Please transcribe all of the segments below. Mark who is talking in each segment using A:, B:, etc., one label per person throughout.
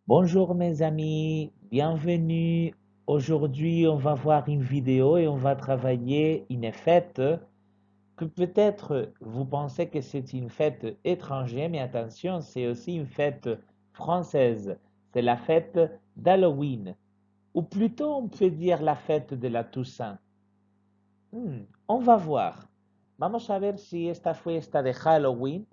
A: Bonjour mes amis, bienvenue. Aujourd'hui, on va voir une vidéo et on va travailler une fête que peut-être vous pensez que c'est une fête étrangère, mais attention, c'est aussi une fête française. C'est la fête d'Halloween, ou plutôt on peut dire la fête de la Toussaint. On va voir. Vamos a ver si esta fiesta de Halloween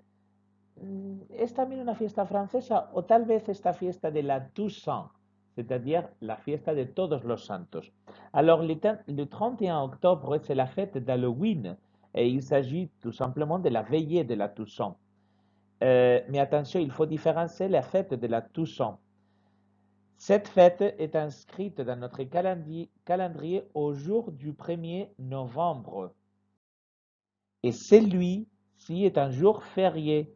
A: es también una fiesta francesa o tal vez esta fiesta de la Toussaint, c'est-à-dire la fiesta de todos los santos. Alors, le 31 octobre, c'est la fête d'Halloween et il s'agit tout simplement de la veillée de la Toussaint. Mais attention, il faut différencier la fête de la Toussaint. Cette fête est inscrite dans notre calendrier au jour du 1er novembre et celui-ci est un jour férié.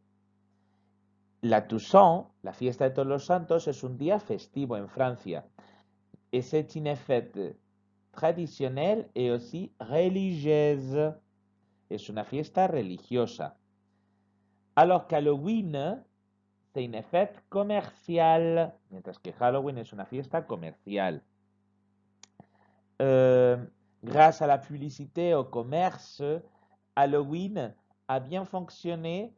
A: La Toussaint, la fiesta de todos los santos, es un día festivo en Francia et c'est une fête traditionnelle et aussi religieuse. Es una fiesta religiosa. Alors qu'Halloween, c'est une fête commerciale, mientras que Halloween es una fiesta comercial. Grâce à la publicité au commerce, Halloween a bien fonctionné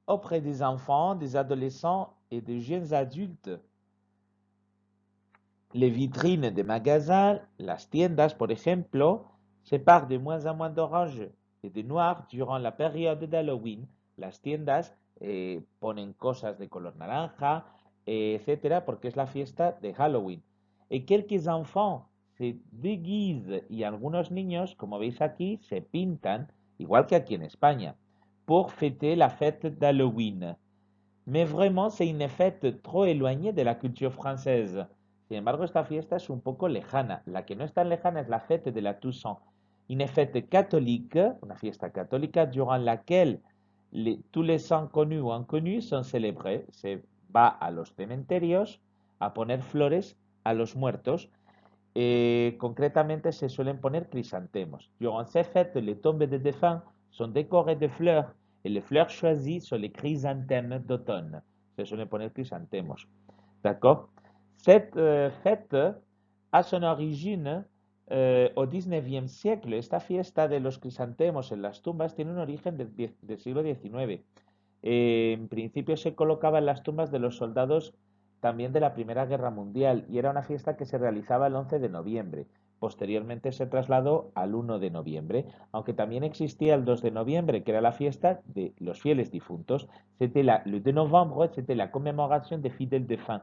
A: auprès des enfants, des adolescents et des jeunes adultes. Les vitrines des magasins, las tiendas, por ejemplo, se parent de moins en moins d'orange et de noir durant la période d'Halloween. Las tiendas ponen cosas de color naranja, etcétera, porque es la fiesta de Halloween. Et quelques enfants se déguisent y algunos niños, como veis aquí, se pintan, igual que aquí en España, pour fêter la fête d'Halloween. Mais vraiment, c'est une fête trop éloignée de la culture française. Sin embargo, esta fiesta es un poco lejana. La que no es tan lejana es la fête de la Toussaint. Une fête catholique, una fiesta católica, durant laquelle tous les saints connus ou inconnus sont célébrés. Se va a los cementerios a poner flores a los muertos. Concretamente, se suelen poner crisantemos. Durant ces fêtes, les tombes des défunts sont décorées de fleurs et les fleurs choisies sont les chrysanthèmes d'automne. Se suelen poner crisantemos. D'accord? Cette fête a son origine au XIXe siècle. Esta fiesta de los crisantemos en las tumbas tiene un origen del siglo XIX. En principio se colocaba en las tumbas de los soldados también de la Primera Guerra Mundial y era una fiesta que se realizaba el 11 de noviembre. Posteriormente se trasladó al 1 de noviembre, aunque también existía el 2 de noviembre, que era la fiesta de los fieles difuntos. Le 2 novembre, c'était la commémoration des fidèles défunts.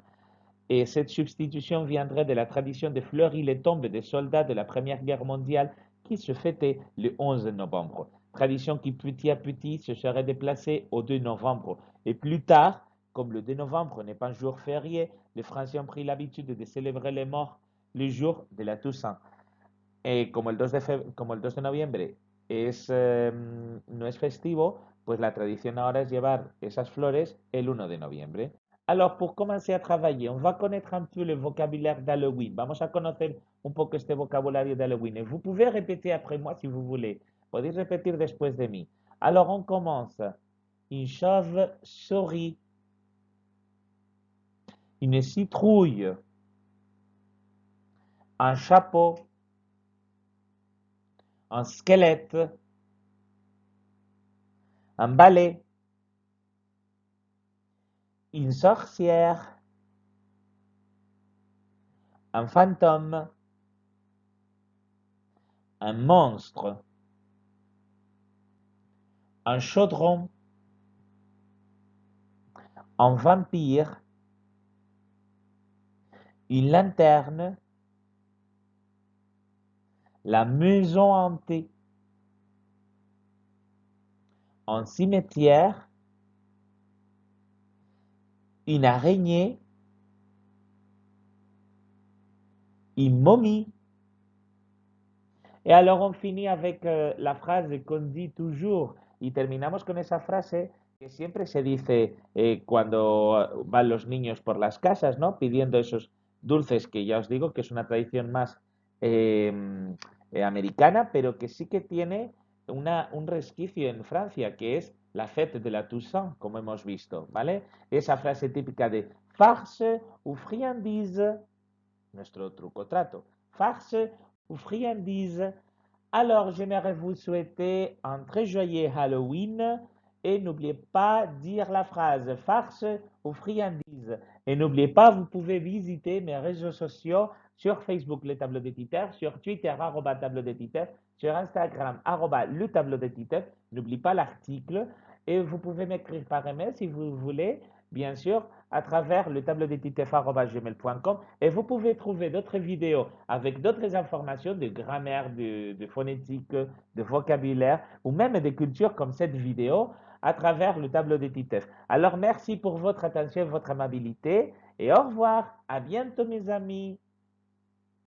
A: Et cette substitution viendrait de la tradition de fleurir les tombes des soldats de la Première Guerre mondiale qui se fêtait le 11 novembre. Tradition qui petit à petit se serait déplacée au 2 novembre. Et plus tard, comme le 2 novembre n'est pas un jour férié, les Français ont pris l'habitude de célébrer les morts le jour de la Toussaint. Et comme le 2 de noviembre no es festivo, pues la tradición ahora es llevar esas flores el 1 de noviembre. Alors, pour commencer à travailler, on va connaître un peu le vocabulaire d'Halloween. Vamos a conocer un poco este vocabulario d'Halloween. Et vous pouvez répéter après moi si vous voulez. Podéis repetir después de mí. Alors, on commence. Une chauve-souris. Une citrouille. Un chapeau. Un squelette. Un balai. Une sorcière. Un fantôme. Un monstre. Un chaudron. Un vampire. Une lanterne. La maison hantée. Un cimetière. Une araignée. Une momie. Et alors on finit avec la frase qu'on dit toujours y terminamos con esa frase que siempre se dice cuando van los niños por las casas, ¿no? Pidiendo esos dulces que ya os digo que es una tradición más eh, americana, pero que sí que tiene un resquicio en Francia, que es la fête de la Toussaint, como hemos visto, ¿vale? Esa frase típica de Farce ou friandise, nuestro truco trato. Farce ou friandise. Alors, j'aimerais vous souhaiter un très joyeux Halloween et n'oubliez pas de dire la phrase farce ou friandise. Et n'oubliez pas, vous pouvez visiter mes réseaux sociaux sur Facebook, le tableau des titères, sur Twitter, tableau des titères, sur Instagram, le tableau des titères. N'oubliez pas l'article et vous pouvez m'écrire par email si vous voulez, bien sûr, à travers le tableau des titères@gmail.com et vous pouvez trouver d'autres vidéos avec d'autres informations de grammaire, de phonétique, de vocabulaire ou même de culture comme cette vidéo à travers le tableau des titères. Alors merci pour votre attention et votre amabilité et au revoir. À bientôt mes amis.